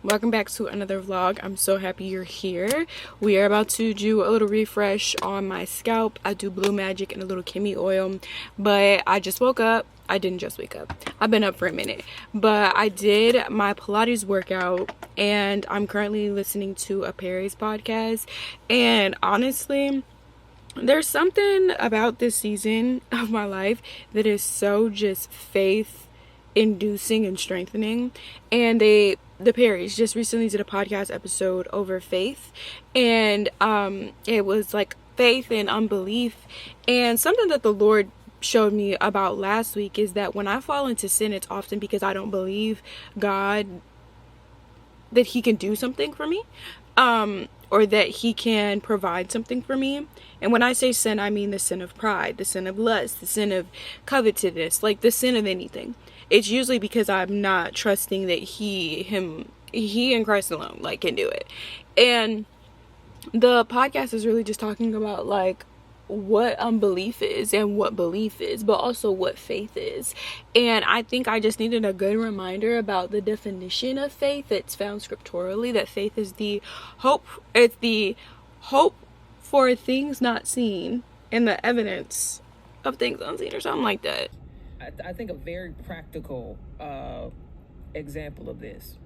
Welcome back to another vlog. I'm so happy you're here. We are about to do a little refresh on my scalp. I do Blue Magic and a little Kimmy oil, but I just woke up. I didn't just wake up. I've been up for a minute, but I did my Pilates workout and I'm currently listening to a Perry's podcast. And honestly, there's something about this season of my life that is so just faith inducing and strengthening. And the Perrys just recently did a podcast episode over faith, and it was like faith and unbelief. And something that the Lord showed me about last week is that when I fall into sin, it's often because I don't believe God that he can do something for me, or that he can provide something for me. And when I say sin, I mean the sin of pride, the sin of lust, the sin of covetousness, like the sin of anything. It's usually because I'm not trusting that he and Christ alone like can do it. And the podcast is really just talking about like what unbelief is and what belief is, but also what faith is. And I think I just needed a good reminder about the definition of faith that's found scripturally, that faith is the hope for things not seen and the evidence of things unseen, or something like that. I think a very practical example of this.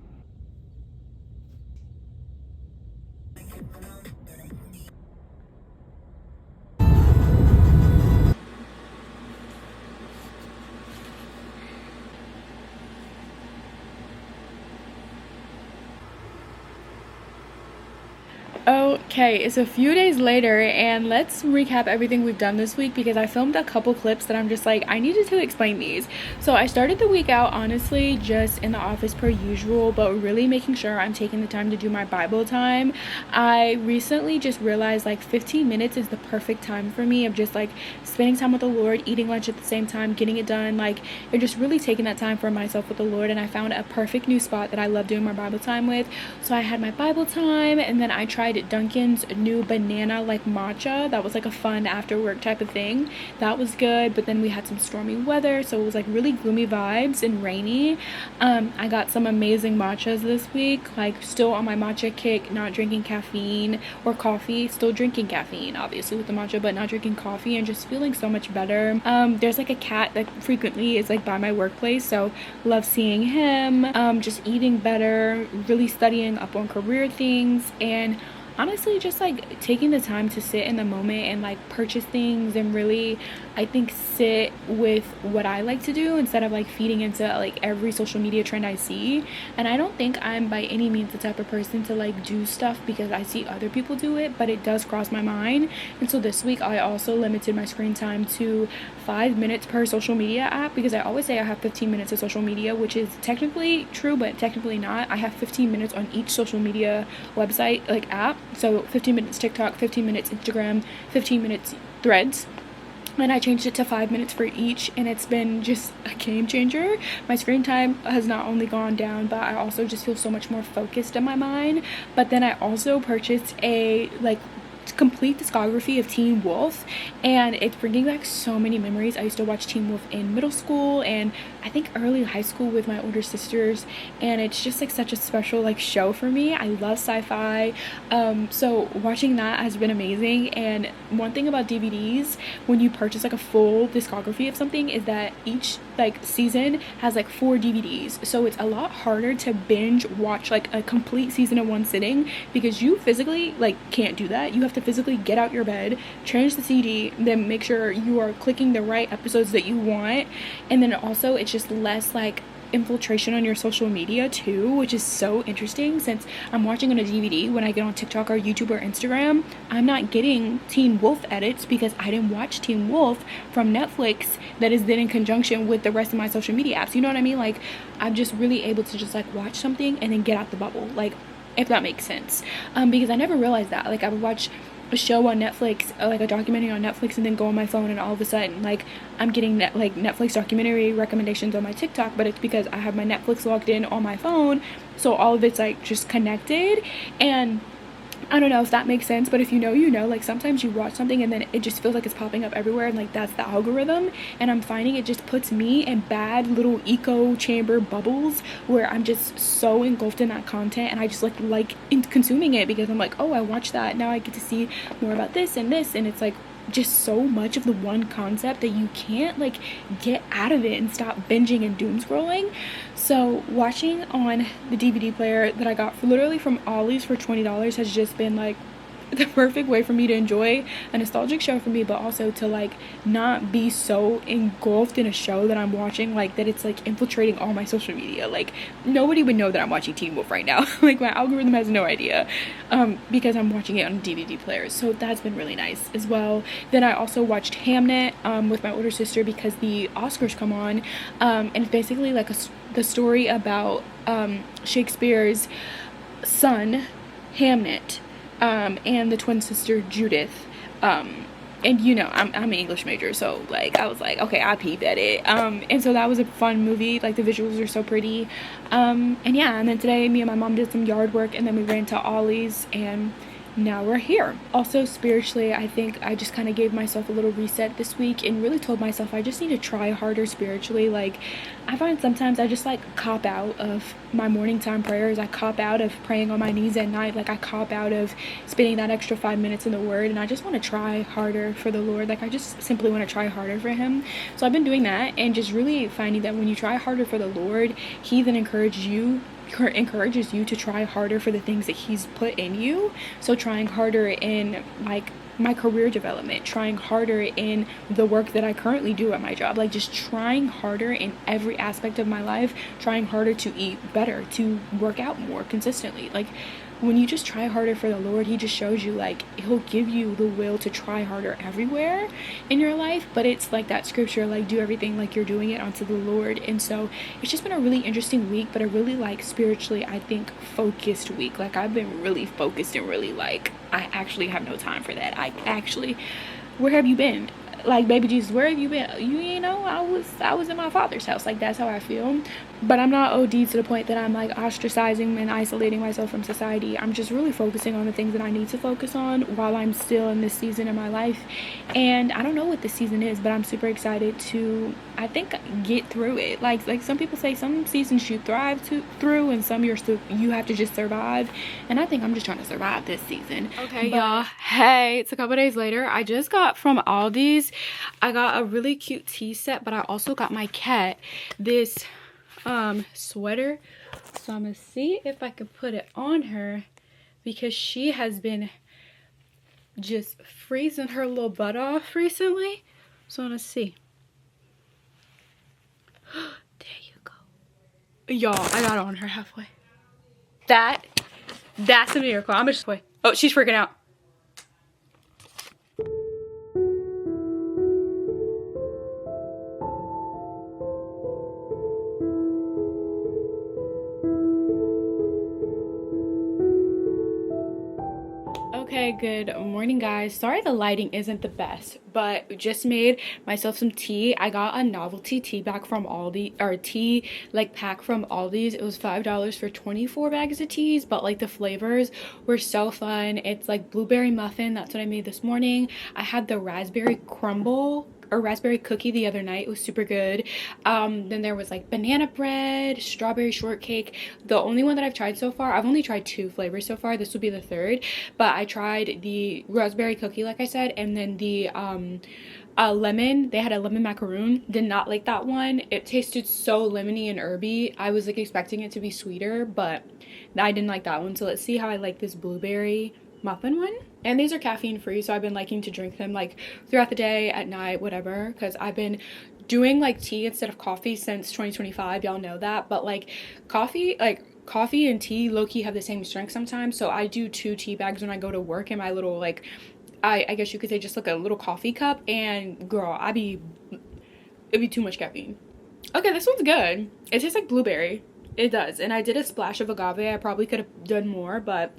Okay, it's a few days later, and let's recap everything we've done this week because I filmed a couple clips that I'm just like, I needed to explain these. So I started the week out honestly just in the office per usual, but really making sure I'm taking the time to do my Bible time. I recently just realized like 15 minutes is the perfect time for me of just like spending time with the Lord, eating lunch at the same time, getting it done, like, and just really taking that time for myself with the Lord. And I found a perfect new spot that I love doing my Bible time with. So I had my Bible time, and then I tried Dunkin's new banana like matcha. That was like a fun after work type of thing. That was good, but then we had some stormy weather, so it was like really gloomy vibes and rainy. I got some amazing matchas this week, like still on my matcha kick, not drinking caffeine or coffee, still drinking caffeine obviously with the matcha, but not drinking coffee, and just feeling so much better. There's like a cat that frequently is like by my workplace, so love seeing him. Just eating better, really studying up on career things, and honestly just like taking the time to sit in the moment and like purchase things and really, I think, sit with what I like to do instead of like feeding into like every social media trend I see. And I don't think I'm by any means the type of person to like do stuff because I see other people do it, but it does cross my mind. And so this week I also limited my screen time to 5 minutes per social media app, because I always say I have 15 minutes of social media, which is technically true but technically not. I have 15 minutes on each social media website like app. So 15 minutes TikTok, 15 minutes Instagram, 15 minutes Threads. And I changed it to 5 minutes for each, and it's been just a game changer. My screen time has not only gone down, but I also just feel so much more focused in my mind. But then I also purchased a like complete discography of Teen Wolf, and it's bringing back so many memories. I used to watch Teen Wolf in middle school and I think early high school with my older sisters, and it's just like such a special like show for me. I love sci-fi, so watching that has been amazing. And one thing about DVDs, when you purchase like a full discography of something, is that each like season has like 4 DVDs, so it's a lot harder to binge watch like a complete season in one sitting, because you physically like can't do that. You have to physically get out your bed, change the CD, then make sure you are clicking the right episodes that you want. And then also it's just less like infiltration on your social media too, which is so interesting, since I'm watching on a DVD. When I get on TikTok or YouTube or Instagram, I'm not getting Teen Wolf edits because I didn't watch Teen Wolf from Netflix that is then in conjunction with the rest of my social media apps. You know what I mean? Like, I'm just really able to just like watch something and then get out the bubble, like, if that makes sense. Because I never realized that. Like, I would watch a show on Netflix, like a documentary on Netflix, and then go on my phone, and all of a sudden like I'm getting like Netflix documentary recommendations on my TikTok, but it's because I have my Netflix logged in on my phone, so all of it's like just connected. And I don't know if that makes sense, but if you know, you know. Like sometimes you watch something and then it just feels like it's popping up everywhere, and like that's the algorithm. And I'm finding it just puts me in bad little echo chamber bubbles where I'm just so engulfed in that content, and I just like in consuming it because I'm like, oh, I watched that, now I get to see more about this, and it's like just so much of the one concept that you can't like get out of it and stop binging and doom scrolling. So watching on the DVD player that I got for literally from Ollie's for $20 has just been like the perfect way for me to enjoy a nostalgic show for me, but also to like not be so engulfed in a show that I'm watching, like that it's like infiltrating all my social media. Like nobody would know that I'm watching Teen Wolf right now. Like my algorithm has no idea, because I'm watching it on a DVD player. So that's been really nice as well. Then I also watched Hamnet with my older sister because the Oscars come on, and it's basically like the story about Shakespeare's son Hamnet, and the twin sister Judith. And you know, I'm an English major, so like I was like, okay, I peeped at it. And so that was a fun movie. Like the visuals are so pretty. And yeah, and then today me and my mom did some yard work, and then we ran to Ollie's, and now we're here. Also spiritually, I think I just kind of gave myself a little reset this week and really told myself I just need to try harder spiritually. Like I find sometimes I just like cop out of my morning time prayers. I cop out of praying on my knees at night. Like I cop out of spending that extra 5 minutes in the word, and I just want to try harder for the Lord. Like I just simply want to try harder for him. So I've been doing that, and just really finding that when you try harder for the Lord, he then encourages you to try harder for the things that he's put in you. So trying harder in like my career development, trying harder in the work that I currently do at my job, like just trying harder in every aspect of my life, trying harder to eat better, to work out more consistently. Like when you just try harder for the Lord, he just shows you, like, he'll give you the will to try harder everywhere in your life. But it's like that scripture, like, do everything like you're doing it unto the Lord. And so it's just been a really interesting week, but a really, like, spiritually, I think, focused week. Like, I've been really focused and really, like, I actually have no time for that. Where have you been? Like, baby Jesus, where have you been? You know, I was in my father's house. Like, that's how I feel. But I'm not OD to the point that I'm like ostracizing and isolating myself from society. I'm just really focusing on the things that I need to focus on while I'm still in this season of my life. And I don't know what this season is, but I'm super excited to, I think, get through it. Like some people say, some seasons you thrive through, and some you have to just survive. And I think I'm just trying to survive this season. Okay, y'all. Hey, it's a couple days later. I just got from Aldi's, I got a really cute tea set, but I also got my cat this sweater. So I'm gonna see if I can put it on her, because she has been just freezing her little butt off recently. So I'm gonna see. There you go. Y'all, I got it on her halfway. That's a miracle. I'm just wait. Oh, she's freaking out. Okay, good morning, guys. Sorry the lighting isn't the best, but just made myself some tea. I got a novelty tea bag from Aldi, or tea like pack from Aldi's. It was $5 for 24 bags of teas, but like the flavors were so fun. It's like blueberry muffin. That's what I made this morning. I had the raspberry crumble or raspberry cookie the other night. It was super good. Then there was like banana bread, strawberry shortcake. The only one that I've tried so far, I've only tried 2 flavors so far. This will be the 3rd, but I tried the raspberry cookie, like I said, and then the lemon. They had a lemon macaroon. Did not like that one. It tasted so lemony and herby. I was like expecting it to be sweeter, but I didn't like that one. So let's see how I like this blueberry muffin one. And these are caffeine free, so I've been liking to drink them like throughout the day, at night, whatever, because I've been doing like tea instead of coffee since 2025. Y'all know that. But like coffee and tea low-key have the same strength sometimes, so I do 2 tea bags when I go to work in my little, like, I guess you could say just like a little coffee cup. And girl, it'd be too much caffeine. Okay, this one's good. It tastes like blueberry. It does. And I did a splash of agave. I probably could have done more, but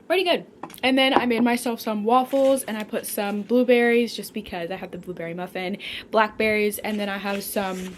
pretty good. And then I made myself some waffles, and I put some blueberries just because I have the blueberry muffin, blackberries, and then I have some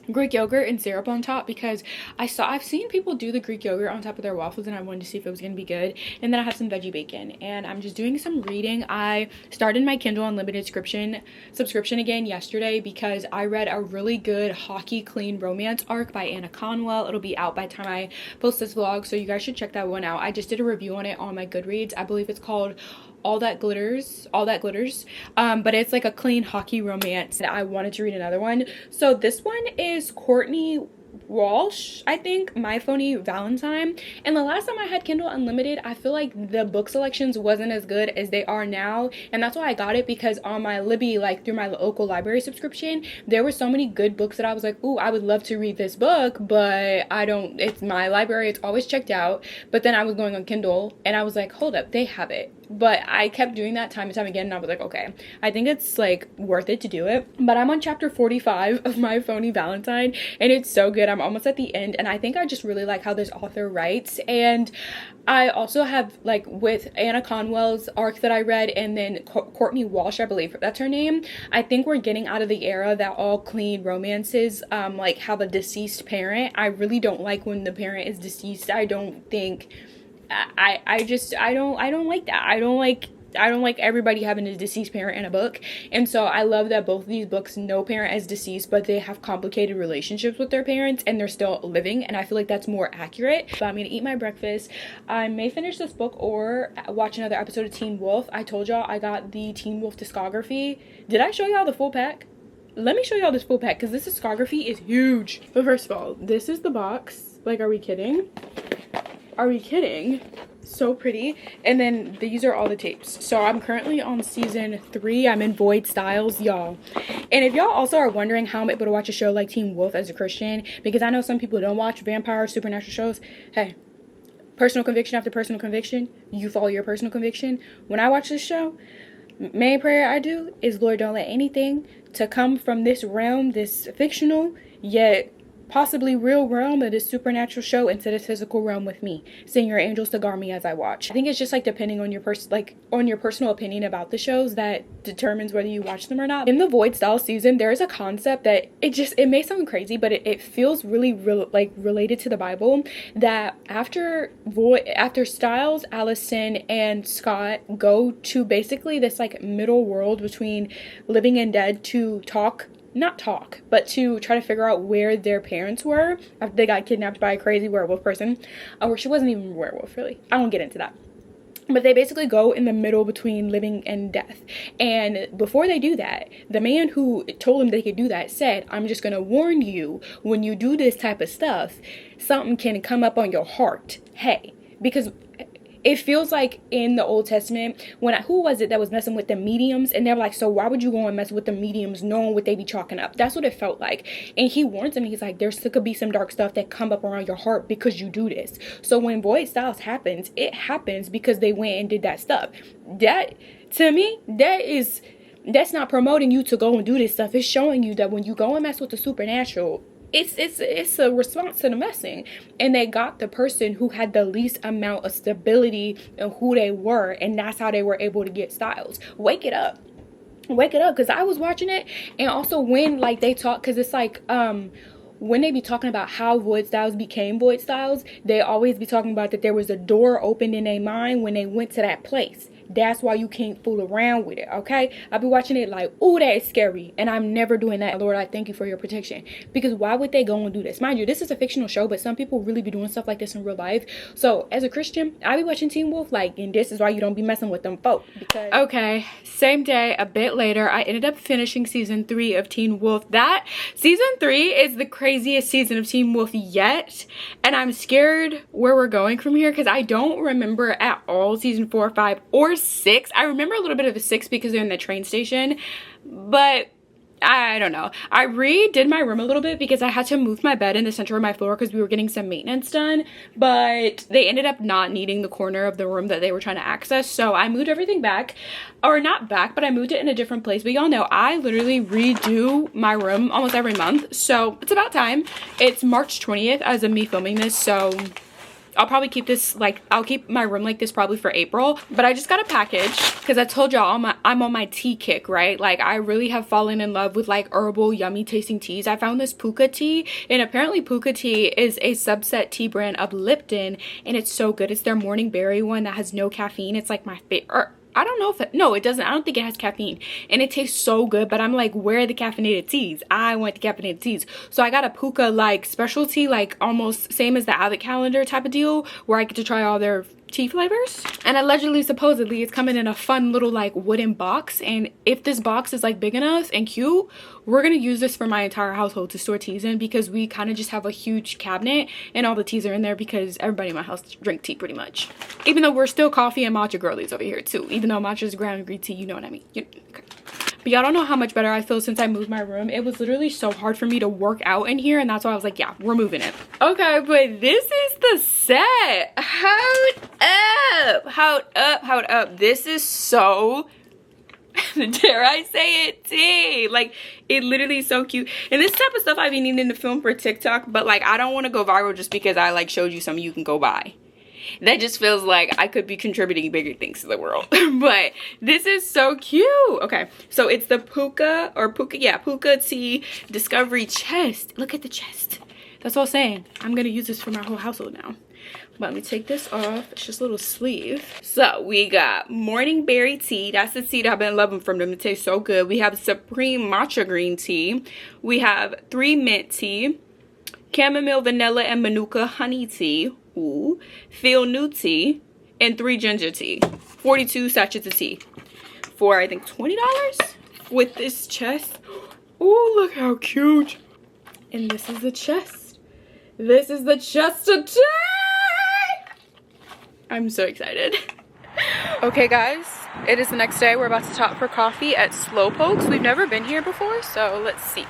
Greek yogurt and syrup on top, because I've seen people do the Greek yogurt on top of their waffles, and I wanted to see if it was gonna be good. And then I have some veggie bacon, and I'm just doing some reading. I started my Kindle Unlimited subscription again yesterday because I read a really good hockey clean romance arc by Anna Conwell. It'll be out by the time I post this vlog, so you guys should check that one out. I just did a review on it on my Goodreads. I believe it's called All That Glitters. But it's like a clean hockey romance, and I wanted to read another one. So this one is Courtney Walsh, I think, My Phony Valentine. And the last time I had Kindle Unlimited, I feel like the book selections wasn't as good as they are now, and that's why I got it, because on my Libby, like through my local library subscription, there were so many good books that I was like, ooh, I would love to read this book, but it's my library, it's always checked out. But then I was going on Kindle and I was like, hold up, they have it. But I kept doing that time and time again, and I was like, okay, I think it's like worth it to do it. But I'm on chapter 45 of My Phony Valentine, and it's so good. I'm almost at the end, and I think I just really like how this author writes. And I also have, like, with Anna Conwell's arc that I read, and then Courtney Walsh, I believe that's her name, I think we're getting out of the era that all clean romances like have a deceased parent. I really don't like when the parent is deceased. I don't think I don't like that. I don't like everybody having a deceased parent in a book. And so I love that both of these books, no parent is deceased, but they have complicated relationships with their parents and they're still living, and I feel like that's more accurate. But I'm gonna eat my breakfast. I may finish this book or watch another episode of Teen Wolf. I told y'all I got the Teen Wolf discography. Did I show y'all the full pack? Let me show y'all this full pack, because this discography is huge. But first of all, this is the box. Like, are we kidding? Are we kidding? So pretty. And then these are all the tapes. So I'm currently on season 3. I'm in Void Styles, y'all. And if y'all also are wondering how I'm able to watch a show like Teen Wolf as a Christian, because I know some people don't watch vampire supernatural shows, hey, personal conviction after personal conviction, you follow your personal conviction. When I watch this show, main prayer I do is, Lord, don't let anything to come from this realm, this fictional yet possibly real realm of this supernatural show, into the physical realm with me. Send your angels to guard me as I watch. I think it's just like depending on your personal opinion about the shows that determines whether you watch them or not. In the Void Style season, there is a concept that it may sound crazy, but it feels really related to the Bible, that after Styles, Allison, and Scott go to basically this like middle world between living and dead to not talk, but to try to figure out where their parents were after they got kidnapped by a crazy werewolf person. Or she wasn't even a werewolf, really. I won't get into that. But they basically go in the middle between living and death. And before they do that, the man who told them they could do that said, I'm just going to warn you, when you do this type of stuff, something can come up on your heart. Hey, because it feels like in the Old Testament, who was it that was messing with the mediums? And they're like, so why would you go and mess with the mediums knowing what they be chalking up? That's what it felt like. And he warns them. He's like, there could be some dark stuff that come up around your heart because you do this. So when Void Styles happens, it happens because they went and did that stuff. That, to me, that's not promoting you to go and do this stuff. It's showing you that when you go and mess with the supernatural, it's a response to the messing. And they got the person who had the least amount of stability in who they were, and that's how they were able to get Styles. Wake it up, because I was watching it. And also when like they talk, because it's like when they be talking about how Void Styles became Void Styles, they always be talking about that there was a door opened in their mind when they went to that place. That's why you can't fool around with it, okay? I'll be watching it like, ooh, that is scary. And I'm never doing that. Lord, I thank you for your protection. Because why would they go and do this? Mind you, this is a fictional show, but some people really be doing stuff like this in real life. So as a Christian, I be watching Teen Wolf, like, and this is why you don't be messing with them folk. Because okay, same day, a bit later, I ended up finishing season 3 of Teen Wolf. That season 3 is the craziest season of Teen Wolf yet. And I'm scared where we're going from here, because I don't remember at all season 4, 5, or 6. I remember a little bit of the 6 because they're in the train station, but I don't know. I redid my room a little bit because I had to move my bed in the center of my floor because we were getting some maintenance done, but they ended up not needing the corner of the room that they were trying to access, so I moved everything back, or not back, but I moved it in a different place. But y'all know I literally redo my room almost every month, so it's about time. It's March 20th as of me filming this, so I'll probably keep this, like, I'll keep my room like this probably for April. But I just got a package because I told y'all I'm on my tea kick, right? Like, I really have fallen in love with like herbal yummy tasting teas. I found this puka tea, and apparently puka tea is a subset tea brand of Lipton, and it's so good. It's their morning berry one that has no caffeine. It's like my favorite. I don't know if it, no, it doesn't. I don't think it has caffeine, and it tastes so good. But I'm like, where are the caffeinated teas? I want the caffeinated teas. So I got a puka like specialty, like almost same as the Advent calendar type of deal, where I get to try all their tea flavors. And allegedly, supposedly, it's coming in a fun little like wooden box. And if this box is like big enough and cute, we're gonna use this for my entire household to store teas in, because we kind of just have a huge cabinet and all the teas are in there because everybody in my house drink tea pretty much. Even though we're still coffee and matcha girlies over here too. Even though matcha is ground green tea, you know what I mean. Okay. But y'all don't know how much better I feel since I moved my room. It was literally so hard for me to work out in here, and that's why I was like, yeah, we're moving it. Okay, but this is the set. Hold up, hold up, hold up. This is so, dare I say it, tea. Like, it literally is so cute. And this type of stuff I've been needing to film for TikTok, but like, I don't want to go viral just because I like showed you something you can go buy. That just feels like I could be contributing bigger things to the world. But this is so cute. Okay, so it's the puka tea discovery chest. Look at the chest. That's what I'm saying. I'm gonna use this for my whole household now. But let me take this off. It's just a little sleeve. So we got morning berry tea. That's the tea that I've been loving from them. It tastes so good. We have supreme matcha green tea. We have 3 mint tea, chamomile, vanilla, and manuka honey tea. Ooh, feel new tea, and 3 ginger tea. 42 sachets of tea for I think $20 with this chest. Oh, look how cute. And this is the chest. This is the chest of tea. I'm so excited. Okay guys, it is the next day. We're about to stop for coffee at Slowpokes. We've never been here before, so let's see.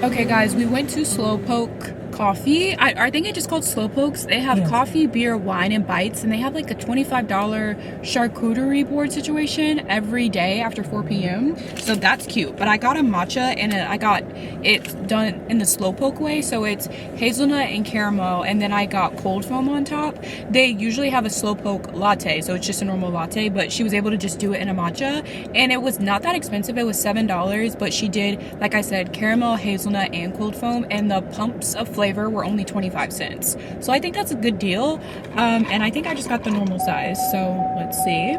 Okay guys, we went to Slowpoke Coffee. I think it's just called Slowpokes. They have coffee, beer, wine, and bites, and they have like a $25 charcuterie board situation every day after 4 p.m. So that's cute. But I got a matcha, and I got it done in the Slowpoke way. So it's hazelnut and caramel, and then I got cold foam on top. They usually have a Slowpoke latte, so it's just a normal latte, but she was able to just do it in a matcha, and it was not that expensive. It was $7, but she did, like I said, caramel, hazelnut, and cold foam, and the pumps of flavor were only 25 cents. So I think that's a good deal. And I think I just got the normal size. So let's see.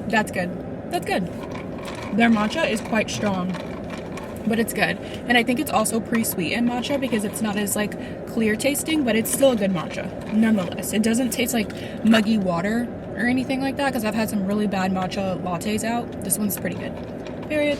That's good. That's good. Their matcha is quite strong, but it's good. And I think it's also pre-sweetened matcha because it's not as like clear tasting, but it's still a good matcha nonetheless. It doesn't taste like muggy water or anything like that, because I've had some really bad matcha lattes out. This one's pretty good. Period.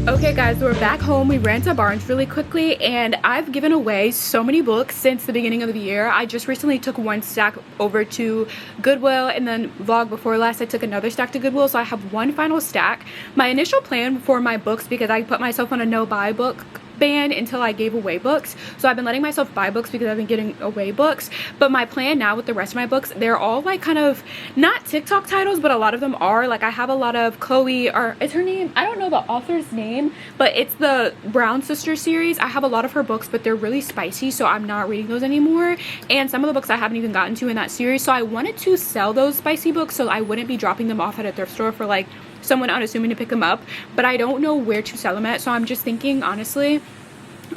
Okay guys, we're back home. We ran to Barnes really quickly, and I've given away so many books since the beginning of the year. I just recently took 1 stack over to Goodwill, and then vlog before last I took another stack to Goodwill, so I have 1 final stack. My initial plan for my books, because I put myself on a no buy book ban until I gave away books. So I've been letting myself buy books because I've been giving away books. But my plan now with the rest of my books, they're all like kind of not TikTok titles, but a lot of them are. Like I have a lot of Chloe, or is her name? I don't know the author's name, but it's the Brown Sisters series. I have a lot of her books, but they're really spicy, so I'm not reading those anymore. And some of the books I haven't even gotten to in that series. So I wanted to sell those spicy books so I wouldn't be dropping them off at a thrift store for like someone unassuming to pick them up, but I don't know where to sell them at. So I'm just thinking, honestly,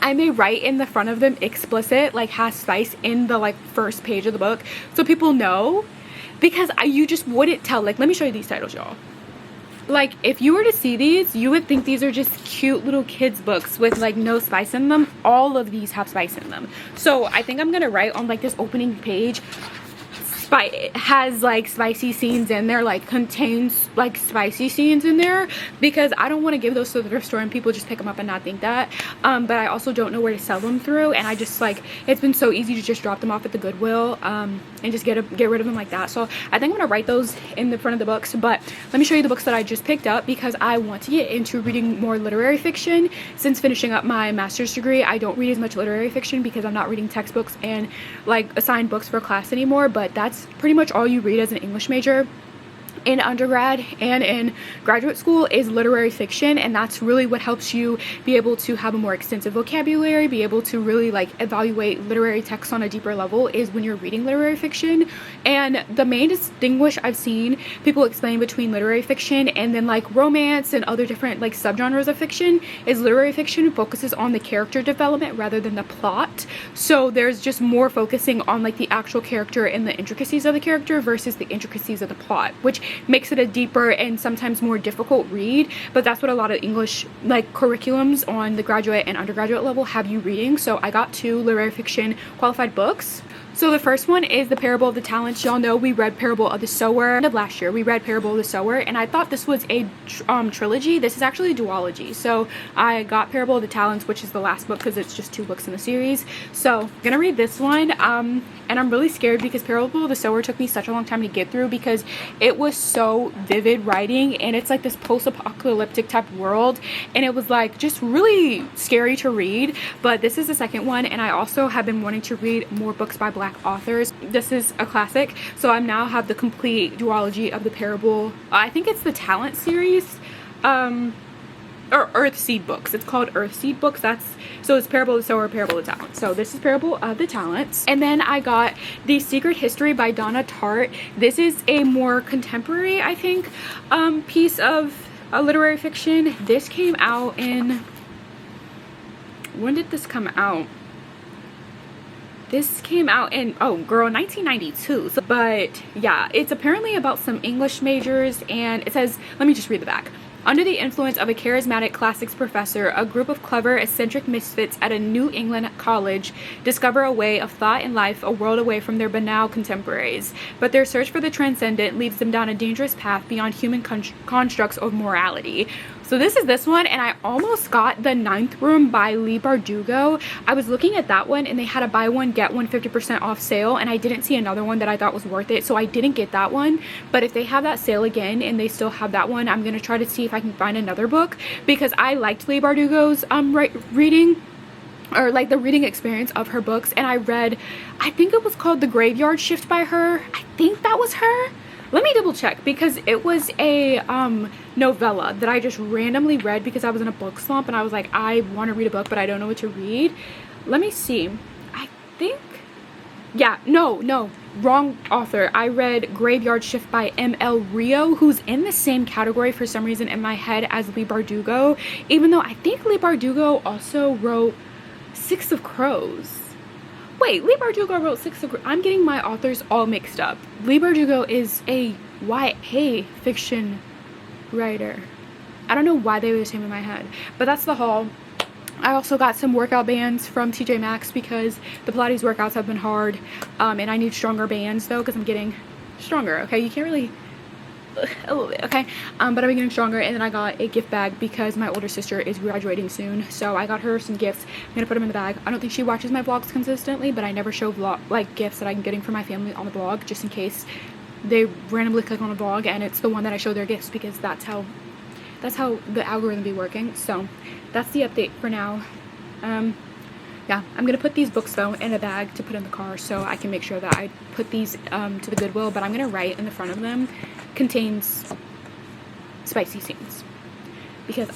I may write in the front of them explicit, like has spice in the like first page of the book so people know, because you just wouldn't tell. Like, let me show you these titles, y'all. Like, if you were to see these, you would think these are just cute little kids books with like no spice in them. All of these have spice in them. So I think I'm gonna write on like this opening page, it has like spicy scenes in there, like contains like spicy scenes in there, because I don't want to give those to the thrift store and people just pick them up and not think that. But I also don't know where to sell them through, and I just like, it's been so easy to just drop them off at the Goodwill and just get rid of them like that. So I think I'm gonna write those in the front of the books. But let me show you the books that I just picked up, because I want to get into reading more literary fiction. Since finishing up my master's degree, I don't read as much literary fiction because I'm not reading textbooks and like assigned books for class anymore. But that's pretty much all you read as an English major in undergrad and in graduate school is literary fiction, and that's really what helps you be able to have a more extensive vocabulary, be able to really like evaluate literary texts on a deeper level, is when you're reading literary fiction. And the main distinguish I've seen people explain between literary fiction and then like romance and other different like subgenres of fiction is literary fiction focuses on the character development rather than the plot. So there's just more focusing on like the actual character and the intricacies of the character versus the intricacies of the plot, which makes it a deeper and sometimes more difficult read. But that's what a lot of English like curriculums on the graduate and undergraduate level have you reading. So I got 2 literary fiction qualified books. So the first one is The Parable of the Talents. Y'all know we read Parable of the Sower end of last year. We read Parable of the Sower, and I thought this was a trilogy. This is actually a duology. So I got Parable of the Talents, which is the last book because it's just 2 books in the series. So I'm gonna read this one, and I'm really scared because Parable of the Sower took me such a long time to get through because it was so vivid writing, and it's like this post-apocalyptic type world, and it was like just really scary to read. But this is the second one, and I also have been wanting to read more books by Black authors. This is a classic, so I now have the complete duology of the Parable, I think it's the Talent series, or Earthseed books. It's called Earthseed books. So it's Parable of the Sower, Parable of the Talents. So this is Parable of the Talents. And then I got The Secret History by Donna Tartt. This is a more contemporary, I think, piece of literary fiction. This came out in, when did this come out? This came out in, oh girl, 1992. So, but yeah, it's apparently about some English majors, and it says, let me just read the back. Under the influence of a charismatic classics professor, a group of clever, eccentric misfits at a New England college discover a way of thought and life a world away from their banal contemporaries. But their search for the transcendent leads them down a dangerous path beyond human constructs of morality. So this is this one, and I almost got The Ninth Room by Leigh Bardugo. I was looking at that one, and they had a buy one, get one 50% off sale, and I didn't see another one that I thought was worth it, so I didn't get that one. But if they have that sale again, and they still have that one, I'm going to try to see if I can find another book, because I liked Leigh Bardugo's reading, or like the reading experience of her books, and I read, I think it was called The Graveyard Shift by her. I think that was her. Let me double check, because it was a novella that I just randomly read because I was in a book slump and I was like, I want to read a book but I don't know what to read. Let me see. I think, yeah, no, wrong author. I read Graveyard Shift by M.L. Rio, who's in the same category for some reason in my head as Leigh Bardugo, even though I think Leigh Bardugo also wrote Six of Crows. Wait, Leigh Bardugo wrote Six of Crows. I'm getting my authors all mixed up. Leigh Bardugo is a YA fiction writer. I don't know why they were the same in my head, but that's the haul. I also got some workout bands from TJ Maxx because the Pilates workouts have been hard, and I need stronger bands though because I'm getting stronger. Okay, you can't really, a little bit, okay, but I'm getting stronger. And then I got a gift bag because my older sister is graduating soon, so I got her some gifts. I'm gonna put them in the bag. I don't think she watches my vlogs consistently, but I never show gifts that I'm getting from my family on the vlog, just in case they randomly click on a vlog and it's the one that I show their gifts, because that's how the algorithm be working. So that's the update for now. Yeah, I'm gonna put these books though in a bag to put in the car so I can make sure that I put these to the Goodwill, but I'm gonna write in the front of them contains spicy scenes, because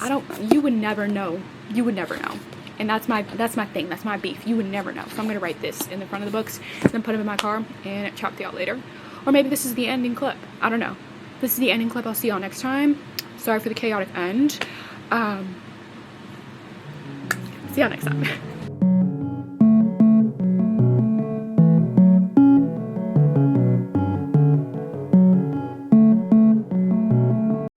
you would never know, and that's my thing, that's my beef, you would never know. So I'm gonna write this in the front of the books, then put them in my car and chop the out later. Or maybe this is the ending clip, I don't know. This is the ending clip. I'll see y'all next time. Sorry for the chaotic end. See y'all next time.